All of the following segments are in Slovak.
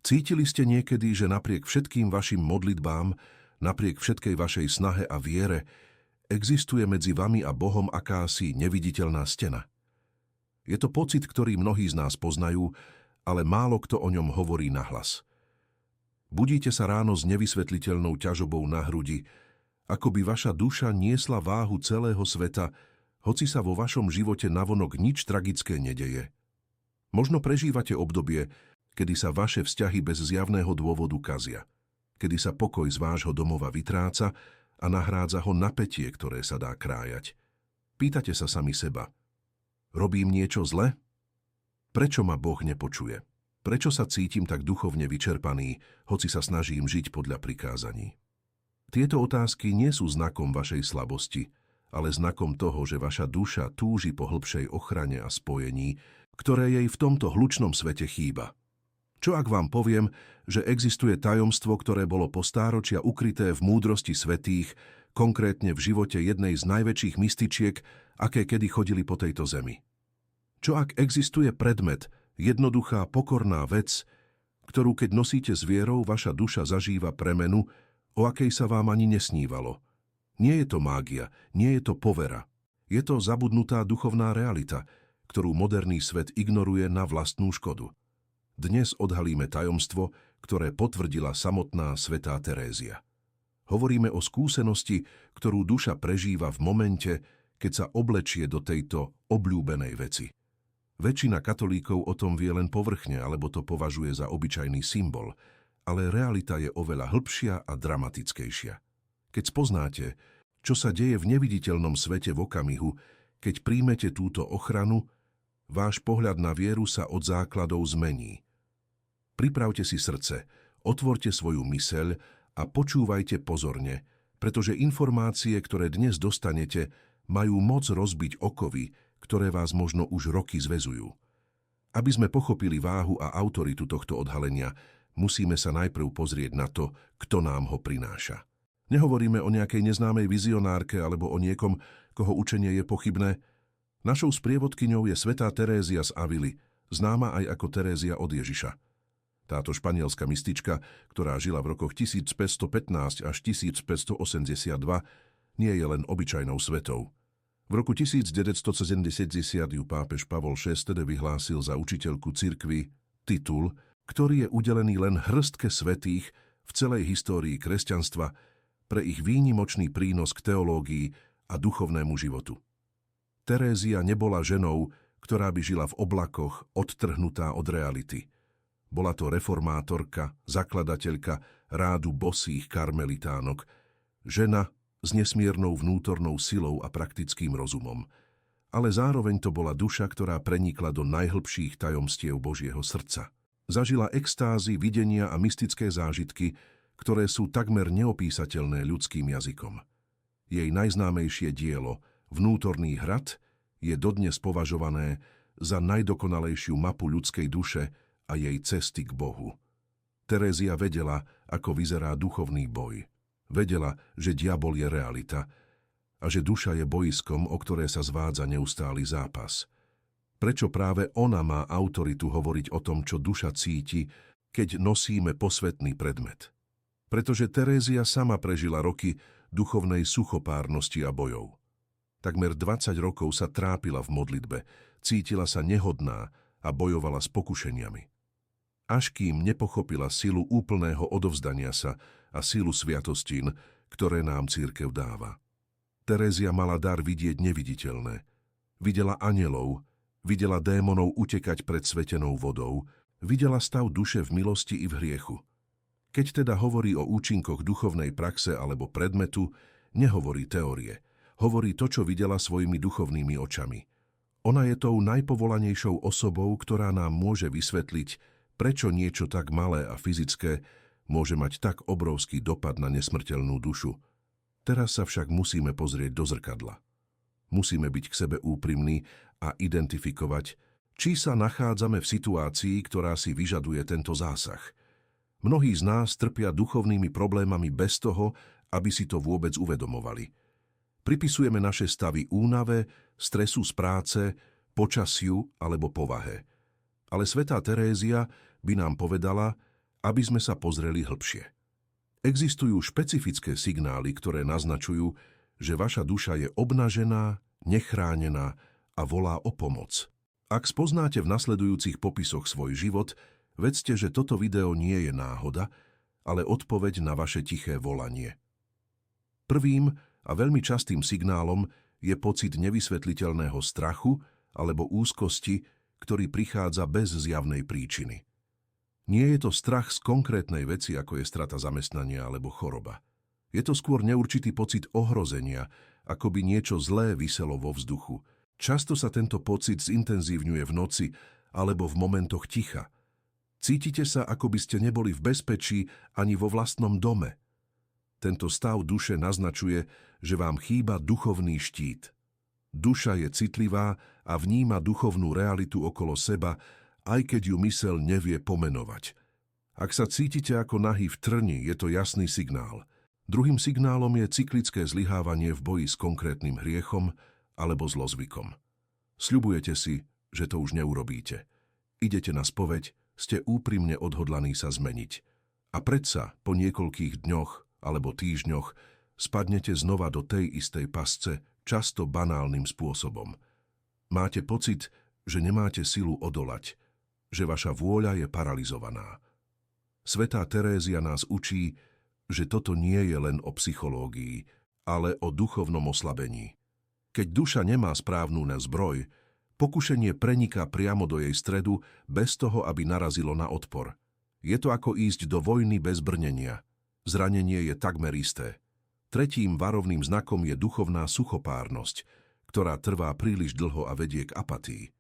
Cítili ste niekedy, že napriek všetkým vašim modlitbám, napriek všetkej vašej snahe a viere, existuje medzi vami a Bohom akási neviditeľná stena? Je to pocit, ktorý mnohí z nás poznajú, ale málo kto o ňom hovorí nahlas. Budíte sa ráno s nevysvetliteľnou ťažobou na hrudi, ako by vaša duša niesla váhu celého sveta, hoci sa vo vašom živote navonok nič tragické nedeje. Možno prežívate obdobie, kedy sa vaše vzťahy bez zjavného dôvodu kazia, kedy sa pokoj z vášho domova vytráca a nahrádza ho napätie, ktoré sa dá krájať. Pýtate sa sami seba: robím niečo zle? Prečo ma Boh nepočuje? Prečo sa cítim tak duchovne vyčerpaný, hoci sa snažím žiť podľa prikázaní? Tieto otázky nie sú znakom vašej slabosti, ale znakom toho, že vaša duša túži po hlbšej ochrane a spojení, ktoré jej v tomto hlučnom svete chýba. Čo ak vám poviem, že existuje tajomstvo, ktoré bolo po stáročia ukryté v múdrosti svätých, konkrétne v živote jednej z najväčších mystičiek, aké kedy chodili po tejto zemi? Čo ak existuje predmet, jednoduchá, pokorná vec, ktorú keď nosíte s vierou, vaša duša zažíva premenu, o akej sa vám ani nesnívalo? Nie je to mágia, nie je to povera. Je to zabudnutá duchovná realita, ktorú moderný svet ignoruje na vlastnú škodu. Dnes odhalíme tajomstvo, ktoré potvrdila samotná svätá Terézia. Hovoríme o skúsenosti, ktorú duša prežíva v momente, keď sa oblečie do tejto obľúbenej veci. Väčšina katolíkov o tom vie len povrchne, alebo to považuje za obyčajný symbol, ale realita je oveľa hĺbšia a dramatickejšia. Keď spoznáte, čo sa deje v neviditeľnom svete v okamihu, keď príjmete túto ochranu, váš pohľad na vieru sa od základov zmení. Pripravte si srdce, otvorte svoju myseľ a počúvajte pozorne, pretože informácie, ktoré dnes dostanete, majú moc rozbiť okovy, ktoré vás možno už roky zväzujú. Aby sme pochopili váhu a autoritu tohto odhalenia, musíme sa najprv pozrieť na to, kto nám ho prináša. Nehovoríme o nejakej neznámej vizionárke alebo o niekom, koho učenie je pochybné. Našou sprievodkyňou je svätá Terézia z Avily, známa aj ako Terézia od Ježiša. Táto španielská mystička, ktorá žila v rokoch 1515 až 1582, nie je len obyčajnou svetou. V roku 1970 ju pápež Pavol VI vyhlásil za učiteľku cirkvi, titul, ktorý je udelený len hrstke svätých v celej histórii kresťanstva pre ich výnimočný prínos k teológii a duchovnému životu. Terézia nebola ženou, ktorá by žila v oblakoch, odtrhnutá od reality. Bola to reformátorka, zakladateľka rádu bosých karmelitánok, žena s nesmiernou vnútornou silou a praktickým rozumom. Ale zároveň to bola duša, ktorá prenikla do najhlbších tajomstiev Božieho srdca. Zažila extázy, videnia a mystické zážitky, ktoré sú takmer neopísateľné ľudským jazykom. Jej najznámejšie dielo, Vnútorný hrad, je dodnes považované za najdokonalejšiu mapu ľudskej duše a jej cesty k Bohu. Terézia vedela, ako vyzerá duchovný boj. Vedela, že diabol je realita a že duša je bojiskom, o ktoré sa zvádza neustály zápas. Prečo práve ona má autoritu hovoriť o tom, čo duša cíti, keď nosíme posvätný predmet? Pretože Terézia sama prežila roky duchovnej suchopárnosti a bojov. Takmer 20 rokov sa trápila v modlitbe, cítila sa nehodná a bojovala s pokušeniami. Až kým nepochopila silu úplného odovzdania sa a silu sviatostín, ktoré nám cirkev dáva. Terézia mala dar vidieť neviditeľné. Videla anjelov, videla démonov utekať pred svetenou vodou, videla stav duše v milosti i v hriechu. Keď teda hovorí o účinkoch duchovnej praxe alebo predmetu, nehovorí teórie. Hovorí to, čo videla svojimi duchovnými očami. Ona je tou najpovolanejšou osobou, ktorá nám môže vysvetliť, prečo niečo tak malé a fyzické môže mať tak obrovský dopad na nesmrteľnú dušu. Teraz sa však musíme pozrieť do zrkadla. Musíme byť k sebe úprimní a identifikovať, či sa nachádzame v situácii, ktorá si vyžaduje tento zásah. Mnohí z nás trpia duchovnými problémami bez toho, aby si to vôbec uvedomovali. Pripisujeme naše stavy únave, stresu z práce, počasiu alebo povahe. Ale svätá Terézia by nám povedala, aby sme sa pozreli hlbšie. Existujú špecifické signály, ktoré naznačujú, že vaša duša je obnažená, nechránená a volá o pomoc. Ak spoznáte v nasledujúcich popisoch svoj život, vedzte, že toto video nie je náhoda, ale odpoveď na vaše tiché volanie. Prvým a veľmi častým signálom je pocit nevysvetliteľného strachu alebo úzkosti, ktorý prichádza bez zjavnej príčiny. Nie je to strach z konkrétnej veci, ako je strata zamestnania alebo choroba. Je to skôr neurčitý pocit ohrozenia, ako by niečo zlé viselo vo vzduchu. Často sa tento pocit zintenzívňuje v noci alebo v momentoch ticha. Cítite sa, ako by ste neboli v bezpečí ani vo vlastnom dome. Tento stav duše naznačuje, že vám chýba duchovný štít. Duša je citlivá a vníma duchovnú realitu okolo seba, aj keď ju myseľ nevie pomenovať. Ak sa cítite ako nahý v trni, je to jasný signál. Druhým signálom je cyklické zlyhávanie v boji s konkrétnym hriechom alebo zlozvykom. Sľubujete si, že to už neurobíte. Idete na spoveď, ste úprimne odhodlaní sa zmeniť. A predsa po niekoľkých dňoch alebo týždňoch spadnete znova do tej istej pasce, často banálnym spôsobom. Máte pocit, že nemáte silu odolať, že vaša vôľa je paralizovaná. Svätá Terézia nás učí, že toto nie je len o psychológii, ale o duchovnom oslabení. Keď duša nemá správnu zbroj, pokušenie preniká priamo do jej stredu bez toho, aby narazilo na odpor. Je to ako ísť do vojny bez brnenia. Zranenie je takmer isté. Tretím varovným znakom je duchovná suchopárnosť, ktorá trvá príliš dlho a vedie k apatii.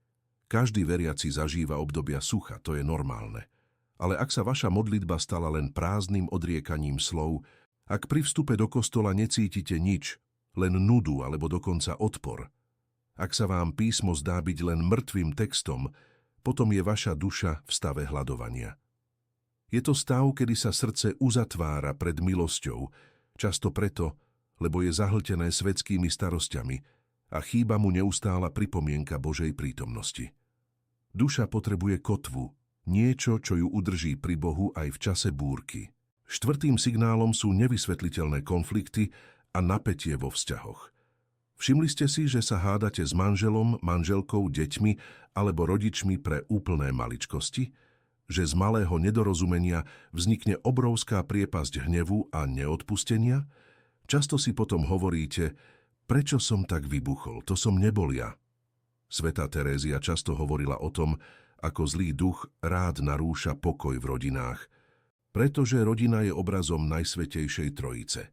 Každý veriaci zažíva obdobia sucha, to je normálne. Ale ak sa vaša modlitba stala len prázdnym odriekaním slov, ak pri vstupe do kostola necítite nič, len nudu alebo dokonca odpor, ak sa vám písmo zdá byť len mŕtvým textom, potom je vaša duša v stave hladovania. Je to stav, kedy sa srdce uzatvára pred milosťou, často preto, lebo je zahltené svetskými starosťami a chýba mu neustála pripomienka Božej prítomnosti. Duša potrebuje kotvu, niečo, čo ju udrží pri Bohu aj v čase búrky. Štvrtým signálom sú nevysvetliteľné konflikty a napätie vo vzťahoch. Všimli ste si, že sa hádate s manželom, manželkou, deťmi alebo rodičmi pre úplné maličkosti? Že z malého nedorozumenia vznikne obrovská priepasť hnevu a neodpustenia? Často si potom hovoríte, prečo som tak vybuchol, to som nebol ja. Svätá Terézia často hovorila o tom, ako zlý duch rád narúša pokoj v rodinách, pretože rodina je obrazom Najsvätejšej Trojice.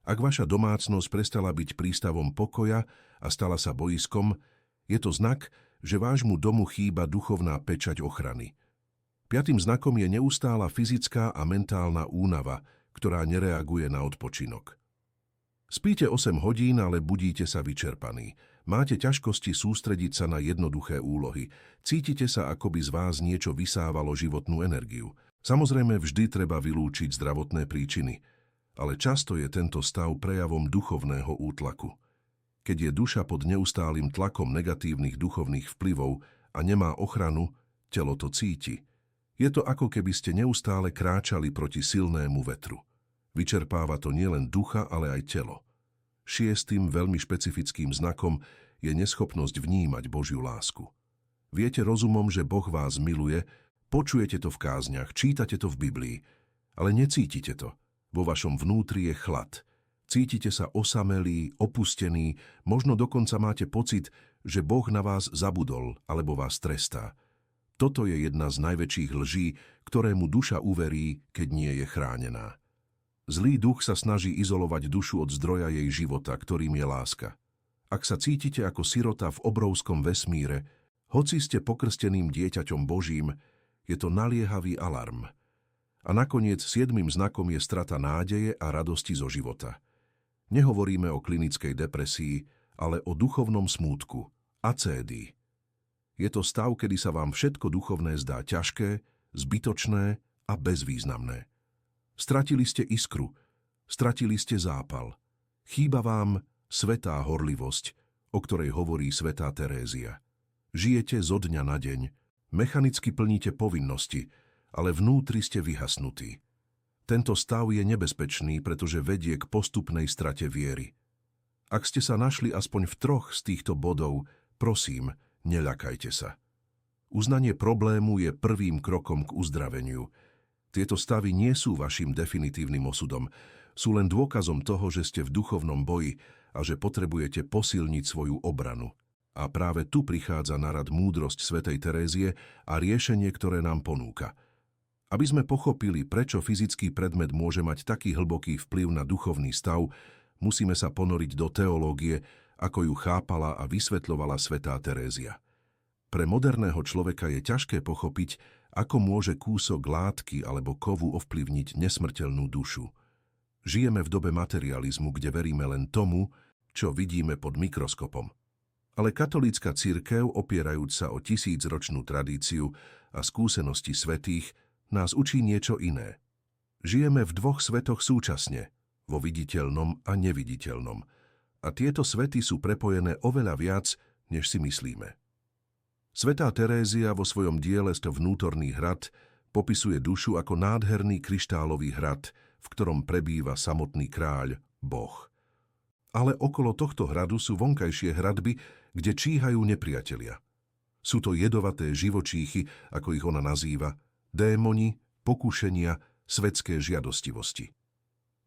Ak vaša domácnosť prestala byť prístavom pokoja a stala sa bojiskom, je to znak, že vášmu domu chýba duchovná pečať ochrany. Piatým znakom je neustála fyzická a mentálna únava, ktorá nereaguje na odpočinok. Spíte 8 hodín, ale budíte sa vyčerpaní. Máte ťažkosti sústrediť sa na jednoduché úlohy. Cítite sa, ako by z vás niečo vysávalo životnú energiu. Samozrejme, vždy treba vylúčiť zdravotné príčiny, ale často je tento stav prejavom duchovného útlaku. Keď je duša pod neustálym tlakom negatívnych duchovných vplyvov a nemá ochranu, telo to cíti. Je to ako keby ste neustále kráčali proti silnému vetru. Vyčerpáva to nielen ducha, ale aj telo. Šiestým veľmi špecifickým znakom je neschopnosť vnímať Božiu lásku. Viete rozumom, že Boh vás miluje, počujete to v kázniach, čítate to v Biblii, ale necítite to. Vo vašom vnútri je chlad. Cítite sa osamelí, opustení, možno dokonca máte pocit, že Boh na vás zabudol alebo vás trestá. Toto je jedna z najväčších lží, ktorému duša uverí, keď nie je chránená. Zlý duch sa snaží izolovať dušu od zdroja jej života, ktorým je láska. Ak sa cítite ako sirota v obrovskom vesmíre, hoci ste pokrsteným dieťaťom Božím, je to naliehavý alarm. A nakoniec 7. znakom je strata nádeje a radosti zo života. Nehovoríme o klinickej depresii, ale o duchovnom smútku, acédii. Je to stav, kedy sa vám všetko duchovné zdá ťažké, zbytočné a bezvýznamné. Stratili ste iskru, stratili ste zápal. Chýba vám svätá horlivosť, o ktorej hovorí svätá Terézia. Žijete zo dňa na deň, mechanicky plníte povinnosti, ale vnútri ste vyhasnutí. Tento stav je nebezpečný, pretože vedie k postupnej strate viery. Ak ste sa našli aspoň v 3 z týchto bodov, prosím, neľakajte sa. Uznanie problému je prvým krokom k uzdraveniu. Tieto stavy nie sú vašim definitívnym osudom, sú len dôkazom toho, že ste v duchovnom boji a že potrebujete posilniť svoju obranu. A práve tu prichádza na rad múdrosť svätej Terézie a riešenie, ktoré nám ponúka. Aby sme pochopili, prečo fyzický predmet môže mať taký hlboký vplyv na duchovný stav, musíme sa ponoriť do teológie, ako ju chápala a vysvetľovala svätá Terézia. Pre moderného človeka je ťažké pochopiť, ako môže kúsok látky alebo kovu ovplyvniť nesmrteľnú dušu. Žijeme v dobe materializmu, kde veríme len tomu, čo vidíme pod mikroskopom. Ale katolícka cirkev, opierajúc sa o 1000-ročnú tradíciu a skúsenosti svätých, nás učí niečo iné. Žijeme v 2 svetoch súčasne, vo viditeľnom a neviditeľnom. A tieto svety sú prepojené oveľa viac, než si myslíme. Svätá Terézia vo svojom diele Sto vnútorný hrad popisuje dušu ako nádherný kryštálový hrad, v ktorom prebýva samotný kráľ, Boh. Ale okolo tohto hradu sú vonkajšie hradby, kde číhajú nepriatelia. Sú to jedovaté živočíchy, ako ich ona nazýva, démoni, pokušenia, svetské žiadostivosti.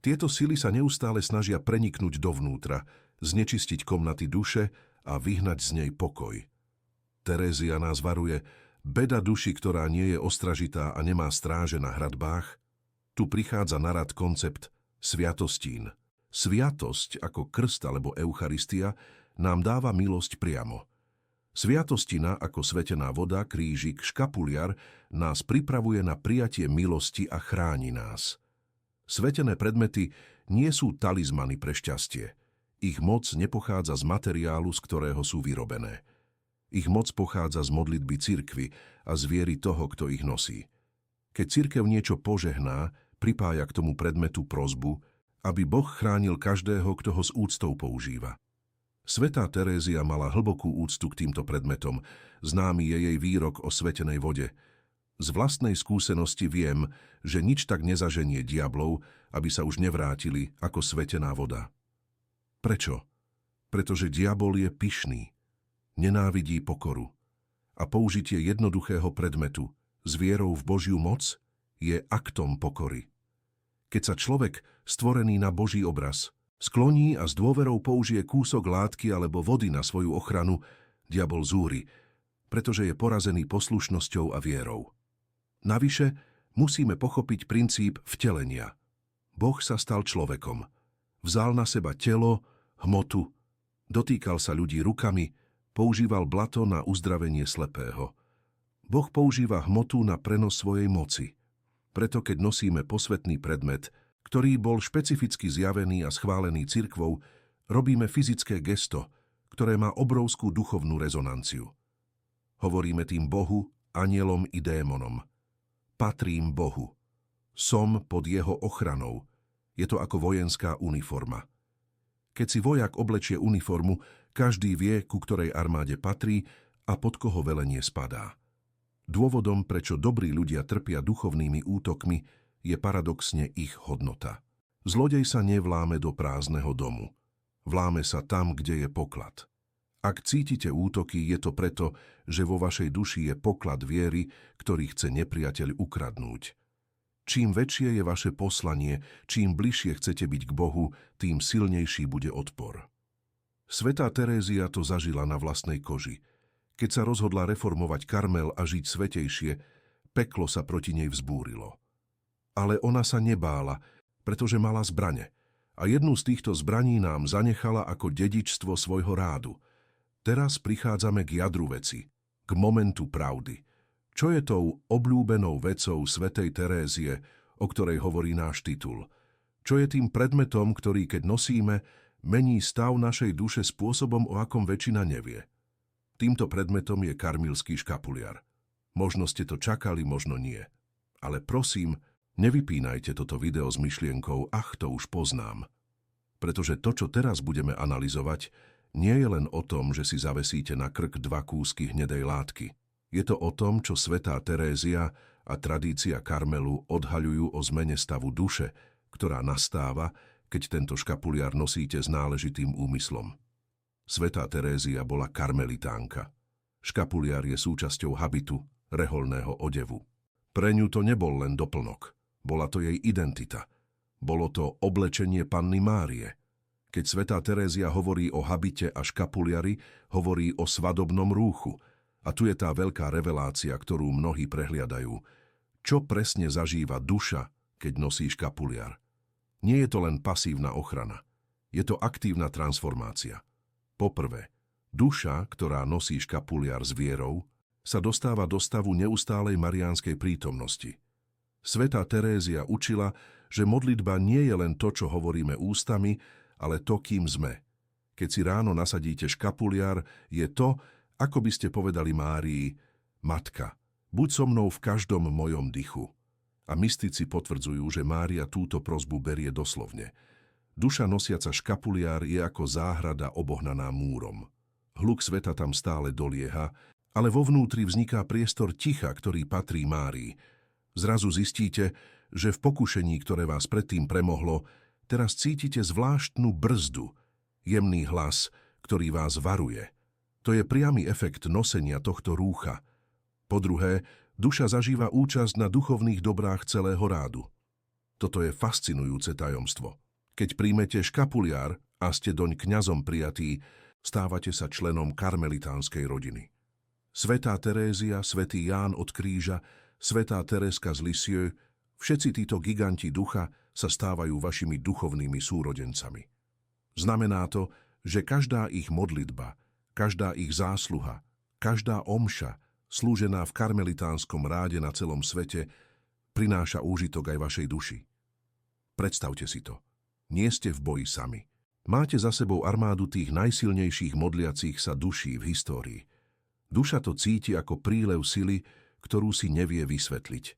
Tieto sily sa neustále snažia preniknúť dovnútra, znečistiť komnaty duše a vyhnať z nej pokoj. Terézia nás varuje, beda duši, ktorá nie je ostražitá a nemá stráže na hradbách. Tu prichádza na rad koncept sviatostín. Sviatosť ako krst alebo Eucharistia nám dáva milosť priamo. Sviatostina ako svetená voda, krížik, škapuliar nás pripravuje na prijatie milosti a chráni nás. Svetené predmety nie sú talizmany pre šťastie. Ich moc nepochádza z materiálu, z ktorého sú vyrobené. Ich moc pochádza z modlitby cirkvi a z viery toho, kto ich nosí. Keď cirkev niečo požehná, pripája k tomu predmetu prosbu, aby Boh chránil každého, kto ho s úctou používa. Svätá Terézia mala hlbokú úctu k týmto predmetom, známy je jej výrok o svetenej vode. Z vlastnej skúsenosti viem, že nič tak nezaženie diablov, aby sa už nevrátili ako svetená voda. Prečo? Pretože diabol je pyšný, nenávidí pokoru. A použitie jednoduchého predmetu s vierou v Božiu moc je aktom pokory. Keď sa človek, stvorený na Boží obraz, skloní a s dôverou použije kúsok látky alebo vody na svoju ochranu, diabol zúri, pretože je porazený poslušnosťou a vierou. Navyše, musíme pochopiť princíp vtelenia. Boh sa stal človekom. Vzal na seba telo, hmotu, dotýkal sa ľudí rukami, používal blato na uzdravenie slepého. Boh používa hmotu na prenos svojej moci. Preto keď nosíme posvätný predmet, ktorý bol špecificky zjavený a schválený cirkvou, robíme fyzické gesto, ktoré má obrovskú duchovnú rezonanciu. Hovoríme tým Bohu, anielom i démonom. Patrím Bohu. Som pod jeho ochranou. Je to ako vojenská uniforma. Keď si vojak oblečie uniformu, každý vie, ku ktorej armáde patrí a pod koho velenie spadá. Dôvodom, prečo dobrí ľudia trpia duchovnými útokmi, je paradoxne ich hodnota. Zlodej sa nevláme do prázdneho domu. Vláme sa tam, kde je poklad. Ak cítite útoky, je to preto, že vo vašej duši je poklad viery, ktorý chce nepriateľ ukradnúť. Čím väčšie je vaše poslanie, čím bližšie chcete byť k Bohu, tým silnejší bude odpor. Svätá Terézia to zažila na vlastnej koži. Keď sa rozhodla reformovať Karmel a žiť svätejšie, peklo sa proti nej vzbúrilo. Ale ona sa nebála, pretože mala zbrane. A jednu z týchto zbraní nám zanechala ako dedičstvo svojho rádu. Teraz prichádzame k jadru veci, k momentu pravdy. Čo je tou obľúbenou vecou svätej Terézie, o ktorej hovorí náš titul? Čo je tým predmetom, ktorý, keď nosíme, mení stav našej duše spôsobom, o akom väčšina nevie? Týmto predmetom je karmilský škapuliar. Možno ste to čakali, možno nie. Ale prosím, nevypínajte toto video s myšlienkou, ach, to už poznám. Pretože to, čo teraz budeme analyzovať, nie je len o tom, že si zavesíte na krk 2 kúsky hnedej látky. Je to o tom, čo svätá Terézia a tradícia Karmelu odhaľujú o zmene stavu duše, ktorá nastáva, keď tento škapuliar nosíte s náležitým úmyslom. Svätá Terézia bola karmelitánka. Škapuliar je súčasťou habitu, reholného odevu. Pre ňu to nebol len doplnok. Bola to jej identita. Bolo to oblečenie Panny Márie. Keď svätá Terézia hovorí o habite a škapuliari, hovorí o svadobnom rúchu. A tu je tá veľká revelácia, ktorú mnohí prehliadajú. Čo presne zažíva duša, keď nosí škapuliar? Nie je to len pasívna ochrana. Je to aktívna transformácia. Poprvé, duša, ktorá nosí škapuliar s vierou, sa dostáva do stavu neustálej mariánskej prítomnosti. Svätá Terézia učila, že modlitba nie je len to, čo hovoríme ústami, ale to, kým sme. Keď si ráno nasadíte škapuliar, je to, ako by ste povedali Márii: Matka, buď so mnou v každom mojom dychu. A mystici potvrdzujú, že Mária túto prosbu berie doslovne. Duša nosiaca škapuliar je ako záhrada obohnaná múrom. Hluk sveta tam stále dolieha, ale vo vnútri vzniká priestor ticha, ktorý patrí Márii. Zrazu zistíte, že v pokušení, ktoré vás predtým premohlo, teraz cítite zvláštnu brzdu, jemný hlas, ktorý vás varuje. To je priamy efekt nosenia tohto rúcha. Po druhé, duša zažíva účasť na duchovných dobrách celého rádu. Toto je fascinujúce tajomstvo. Keď príjmete škapuliar a ste doň kňazom prijatí, stávate sa členom karmelitánskej rodiny. Svätá Terézia, svätý Ján od Kríža, svätá Terézka z Lisieux, všetci títo giganti ducha sa stávajú vašimi duchovnými súrodencami. Znamená to, že každá ich modlitba, každá ich zásluha, každá omša, slúžená v karmelitánskom ráde na celom svete, prináša úžitok aj vašej duši. Predstavte si to. Nie ste v boji sami. Máte za sebou armádu tých najsilnejších modliacich sa duší v histórii. Duša to cíti ako prílev sily, ktorú si nevie vysvetliť.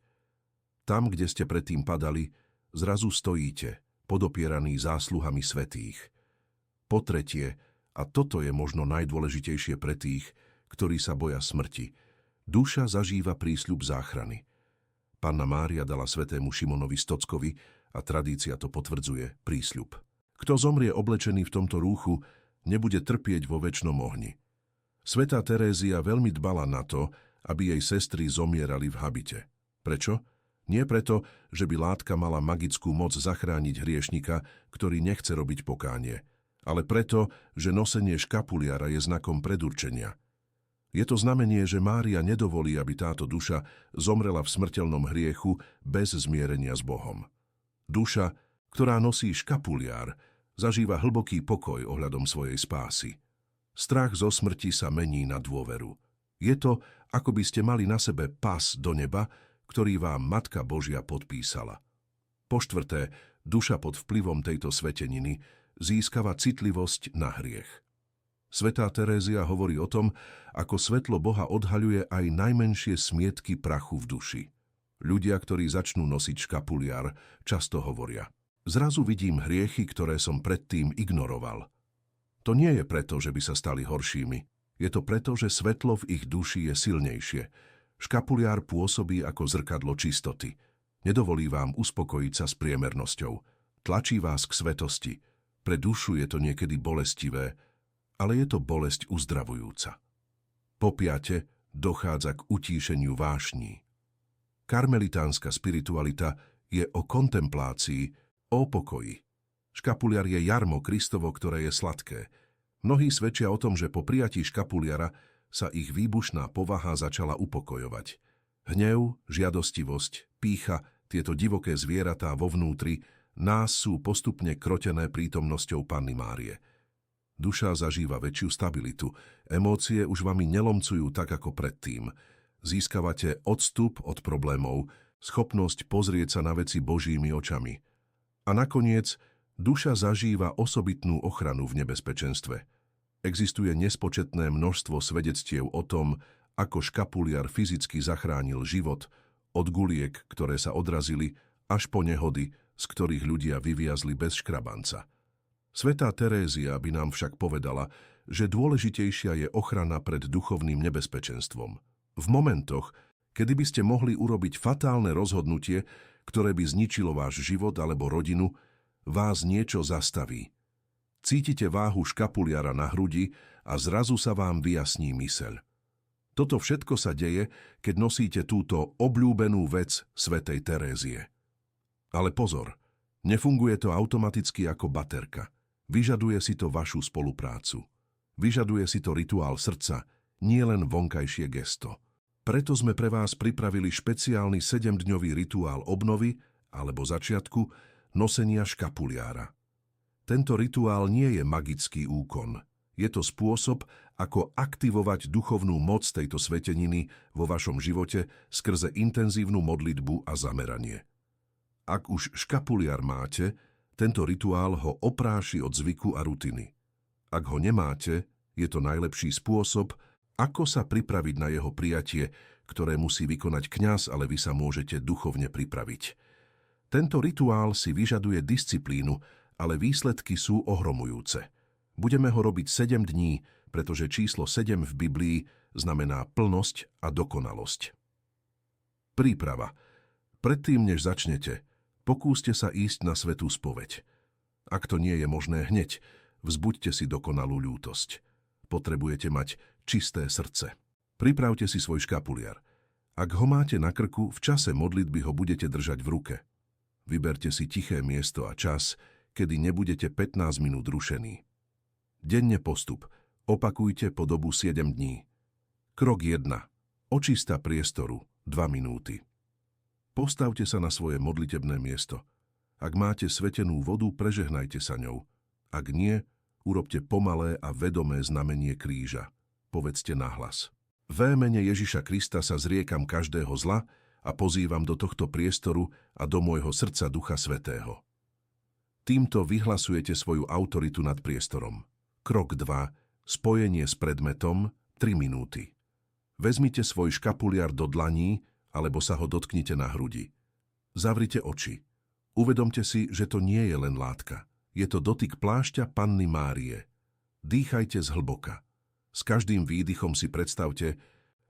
Tam, kde ste predtým padali, zrazu stojíte, podopieraní zásluhami svätých. Po tretie, a toto je možno najdôležitejšie pre tých, ktorí sa boja smrti, duša zažíva prísľub záchrany. Panna Mária dala svätému Šimonovi Stockovi, a tradícia to potvrdzuje, prísľub. Kto zomrie oblečený v tomto rúchu, nebude trpieť vo večnom ohni. Svätá Terézia veľmi dbala na to, aby jej sestry zomierali v habite. Prečo? Nie preto, že by látka mala magickú moc zachrániť hriešnika, ktorý nechce robiť pokánie, ale preto, že nosenie škapuliara je znakom predurčenia. Je to znamenie, že Mária nedovolí, aby táto duša zomrela v smrteľnom hriechu bez zmierenia s Bohom. Duša, ktorá nosí škapuliar, zažíva hlboký pokoj ohľadom svojej spásy. Strach zo smrti sa mení na dôveru. Je to, ako by ste mali na sebe pas do neba, ktorý vám Matka Božia podpísala. Po štvrté, duša pod vplyvom tejto sveteniny získava citlivosť na hriech. Svätá Terézia hovorí o tom, ako svetlo Boha odhaľuje aj najmenšie smietky prachu v duši. Ľudia, ktorí začnú nosiť škapuliar, často hovoria: zrazu vidím hriechy, ktoré som predtým ignoroval. To nie je preto, že by sa stali horšími. Je to preto, že svetlo v ich duši je silnejšie. Škapuliar pôsobí ako zrkadlo čistoty. Nedovolí vám uspokojiť sa s priemernosťou. Tlačí vás k svetosti. Pre dušu je to niekedy bolestivé, ale je to bolesť uzdravujúca. Po piate, dochádza k utíšeniu vášní. Karmelitánska spiritualita je o kontemplácii, o pokoji. Škapuliar je jarmo Kristovo, ktoré je sladké. Mnohí svedčia o tom, že po prijatí škapuliara sa ich výbušná povaha začala upokojovať. Hnev, žiadostivosť, pýcha, tieto divoké zvieratá vo vnútri nás sú postupne krotené prítomnosťou Panny Márie. Duša zažíva väčšiu stabilitu, emócie už vami nelomcujú tak ako predtým. Získavate odstup od problémov, schopnosť pozrieť sa na veci Božími očami. A nakoniec duša zažíva osobitnú ochranu v nebezpečenstve. Existuje nespočetné množstvo svedectiev o tom, ako škapuliar fyzicky zachránil život, od guliek, ktoré sa odrazili, až po nehody, z ktorých ľudia vyviazli bez škrabanca. Svätá Terézia by nám však povedala, že dôležitejšia je ochrana pred duchovným nebezpečenstvom. V momentoch, kedy by ste mohli urobiť fatálne rozhodnutie, ktoré by zničilo váš život alebo rodinu, vás niečo zastaví. Cítite váhu škapuliara na hrudi a zrazu sa vám vyjasní myseľ. Toto všetko sa deje, keď nosíte túto obľúbenú vec svätej Terézie. Ale pozor, nefunguje to automaticky ako baterka. Vyžaduje si to vašu spoluprácu. Vyžaduje si to rituál srdca, nie len vonkajšie gesto. Preto sme pre vás pripravili špeciálny 7-dňový rituál obnovy alebo začiatku nosenia škapuliára. Tento rituál nie je magický úkon. Je to spôsob, ako aktivovať duchovnú moc tejto sveteniny vo vašom živote skrze intenzívnu modlitbu a zameranie. Ak už škapuliar máte, tento rituál ho opráši od zvyku a rutiny. Ak ho nemáte, je to najlepší spôsob, ako sa pripraviť na jeho prijatie, ktoré musí vykonať kňaz, ale vy sa môžete duchovne pripraviť. Tento rituál si vyžaduje disciplínu, ale výsledky sú ohromujúce. Budeme ho robiť 7 dní, pretože číslo 7 v Biblii znamená plnosť a dokonalosť. Príprava. Predtým, než začnete, pokúste sa ísť na svätú spoveď. Ak to nie je možné hneď, vzbuďte si dokonalú ľútosť. Potrebujete mať čisté srdce. Pripravte si svoj škapuliar. Ak ho máte na krku, v čase modlitby ho budete držať v ruke. Vyberte si tiché miesto a čas, kedy nebudete 15 minút rušení. Denne postup. Opakujte po dobu 7 dní. Krok 1. Očista priestoru 2 minúty. Postavte sa na svoje modlitebné miesto. Ak máte svetenú vodu, prežehnajte sa ňou. Ak nie, urobte pomalé a vedomé znamenie kríža. Povedzte nahlas. V mene Ježiša Krista sa zriekam každého zla a pozývam do tohto priestoru a do môjho srdca Ducha Svätého. Týmto vyhlasujete svoju autoritu nad priestorom. Krok 2. Spojenie s predmetom 3 minúty. Vezmite svoj škapuliar do dlaní alebo sa ho dotknite na hrudi. Zavrite oči. Uvedomte si, že to nie je len látka. Je to dotyk plášťa Panny Márie. Dýchajte zhlboka. S každým výdychom si predstavte,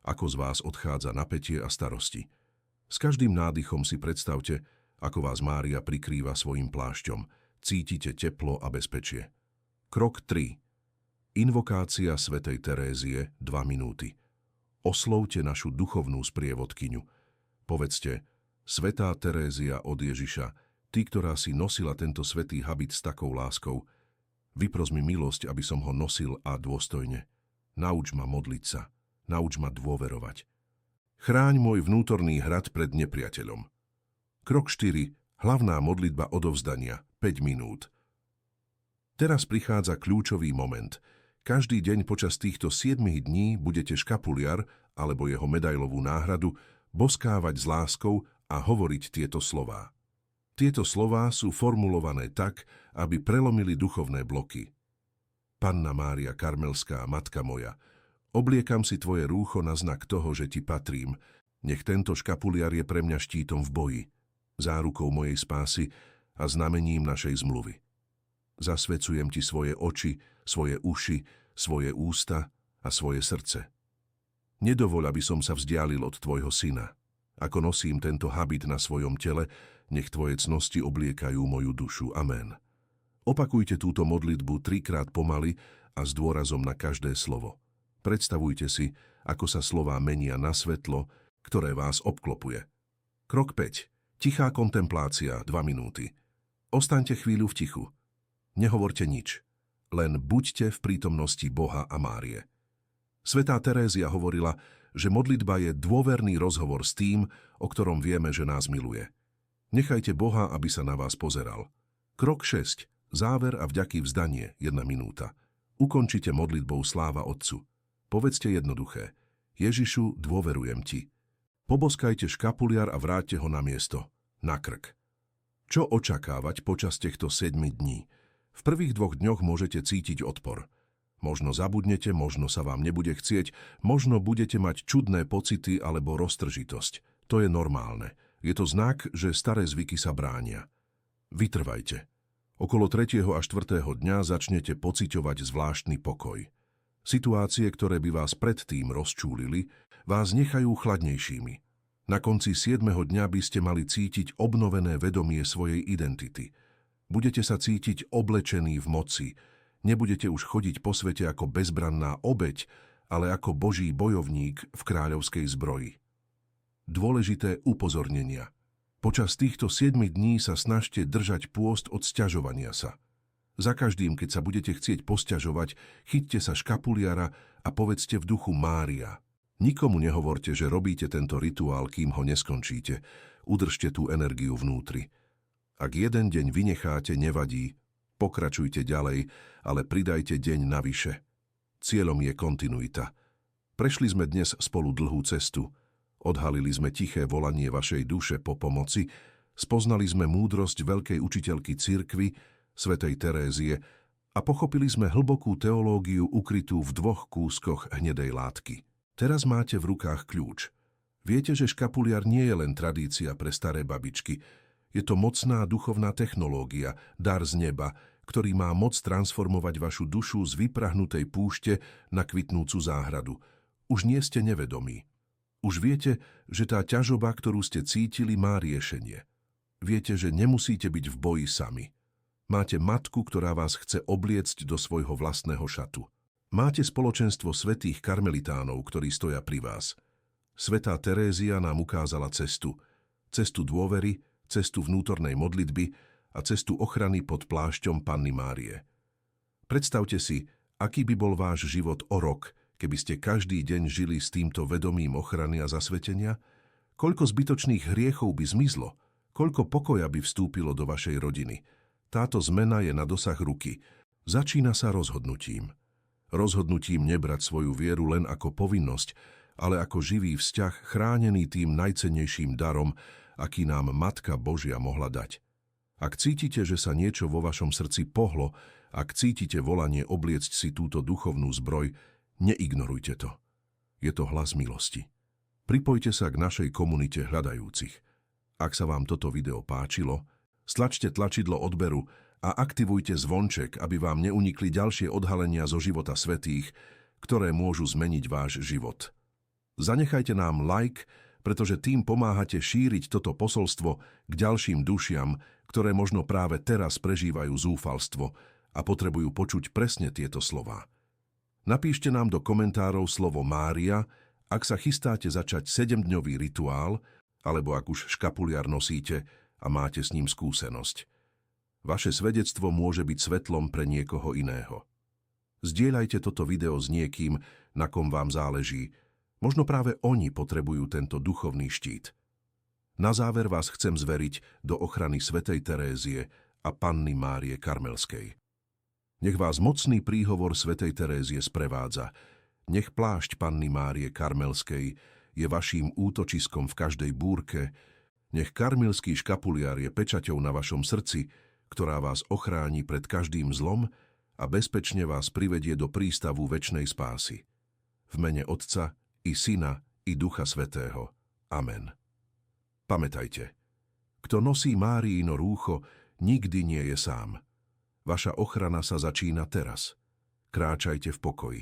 ako z vás odchádza napätie a starosti. S každým nádychom si predstavte, ako vás Mária prikrýva svojim plášťom. Cítite teplo a bezpečie. Krok 3. Invokácia svätej Terézie 2 minúty. Oslovte našu duchovnú sprievodkyňu. Povedzte, Svätá Terézia od Ježiša, ty, ktorá si nosila tento svätý habit s takou láskou, vypros mi milosť, aby som ho nosil a dôstojne. Nauč ma modliť sa, nauč ma dôverovať. Chráň môj vnútorný hrad pred nepriateľom. Krok 4. Hlavná modlitba odovzdania 5 minút. Teraz prichádza kľúčový moment. Každý deň počas týchto 7 dní budete škapuliar alebo jeho medailovú náhradu boskávať s láskou a hovoriť tieto slová. Tieto slová sú formulované tak, aby prelomili duchovné bloky. Panna Mária Karmelská, Matka moja, obliekam si tvoje rúcho na znak toho, že ti patrím. Nech tento škapuliar je pre mňa štítom v boji, zárukou mojej spásy a znamením našej zmluvy. Zasvecujem ti svoje oči, svoje uši, svoje ústa a svoje srdce. Nedovoľ, aby som sa vzdialil od tvojho syna. Ako nosím tento habit na svojom tele, nech tvoje cnosti obliekajú moju dušu. Amen. Opakujte túto modlitbu 3-krát pomaly a s dôrazom na každé slovo. Predstavujte si, ako sa slová menia na svetlo, ktoré vás obklopuje. Krok 5. Tichá kontemplácia 2 minúty. Ostaňte chvíľu v tichu. Nehovorte nič. Len buďte v prítomnosti Boha a Márie. Svätá Terézia hovorila, že modlitba je dôverný rozhovor s tým, o ktorom vieme, že nás miluje. Nechajte Boha, aby sa na vás pozeral. Krok 6. Záver a vďaky vzdanie 1 minúta. Ukončite modlitbou sláva Otcu. Povedzte jednoduché. Ježišu, dôverujem ti. Poboskajte škapuliar a vráťte ho na miesto, na krk. Čo očakávať počas týchto 7 dní? V prvých 2 dňoch môžete cítiť odpor. Možno zabudnete, možno sa vám nebude chcieť, možno budete mať čudné pocity alebo roztržitosť. To je normálne. Je to znak, že staré zvyky sa bránia. Vytrvajte. Okolo 3. a 4. dňa začnete pociťovať zvláštny pokoj. Situácie, ktoré by vás predtým rozčúlili, vás nechajú chladnejšími. Na konci 7. dňa by ste mali cítiť obnovené vedomie svojej identity. Budete sa cítiť oblečení v moci. Nebudete už chodiť po svete ako bezbranná obeť, ale ako Boží bojovník v kráľovskej zbroji. Dôležité upozornenia. Počas týchto 7 dní sa snažte držať pôst od sťažovania sa. Za každým, keď sa budete chcieť posťažovať, chyťte sa škapuliara a povedzte v duchu Mária. Nikomu nehovorte, že robíte tento rituál, kým ho neskončíte. Udržte tú energiu vnútri. Ak jeden deň vynecháte, nevadí. Pokračujte ďalej, ale pridajte deň navyše. Cieľom je kontinuita. Prešli sme dnes spolu dlhú cestu. Odhalili sme tiché volanie vašej duše po pomoci, spoznali sme múdrosť veľkej učiteľky cirkvi, svätej Terézie, a pochopili sme hlbokú teológiu ukrytú v 2 kúskoch hnedej látky. Teraz máte v rukách kľúč. Viete, že škapuliar nie je len tradícia pre staré babičky. Je to mocná duchovná technológia, dar z neba, ktorý má moc transformovať vašu dušu z vyprahnutej púšte na kvitnúcu záhradu. Už nie ste nevedomí. Už viete, že tá ťažoba, ktorú ste cítili, má riešenie. Viete, že nemusíte byť v boji sami. Máte matku, ktorá vás chce obliecť do svojho vlastného šatu. Máte spoločenstvo svätých karmelitánov, ktorí stoja pri vás. Svätá Terézia nám ukázala cestu. Cestu dôvery, cestu vnútornej modlitby a cestu ochrany pod plášťom Panny Márie. Predstavte si, aký by bol váš život o rok, keby ste každý deň žili s týmto vedomím ochrany a zasvetenia. Koľko zbytočných hriechov by zmizlo, koľko pokoja by vstúpilo do vašej rodiny. Táto zmena je na dosah ruky. Začína sa rozhodnutím. Rozhodnutím nebrať svoju vieru len ako povinnosť, ale ako živý vzťah chránený tým najcennejším darom, aký nám Matka Božia mohla dať. Ak cítite, že sa niečo vo vašom srdci pohlo, ak cítite volanie obliecť si túto duchovnú zbroj, neignorujte to. Je to hlas milosti. Pripojte sa k našej komunite hľadajúcich. Ak sa vám toto video páčilo, stlačte tlačidlo odberu a aktivujte zvonček, aby vám neunikli ďalšie odhalenia zo života svätých, ktoré môžu zmeniť váš život. Zanechajte nám like, pretože tým pomáhate šíriť toto posolstvo k ďalším dušiam, ktoré možno práve teraz prežívajú zúfalstvo a potrebujú počuť presne tieto slová. Napíšte nám do komentárov slovo Mária, ak sa chystáte začať 7-dňový rituál, alebo ak už škapuliar nosíte a máte s ním skúsenosť. Vaše svedectvo môže byť svetlom pre niekoho iného. Zdieľajte toto video s niekým, na kom vám záleží. Možno práve oni potrebujú tento duchovný štít. Na záver vás chcem zveriť do ochrany svätej Terézie a Panny Márie Karmelskej. Nech vás mocný príhovor svätej Terézie sprevádza. Nech plášť Panny Márie Karmelskej je vaším útočiskom v každej búrke. Nech karmelský škapuliar je pečaťou na vašom srdci, ktorá vás ochráni pred každým zlom a bezpečne vás privedie do prístavu večnej spásy. V mene Otca i Syna i Ducha Svätého. Amen. Pamätajte, kto nosí Máriino rúcho, nikdy nie je sám. Vaša ochrana sa začína teraz. Kráčajte v pokoji.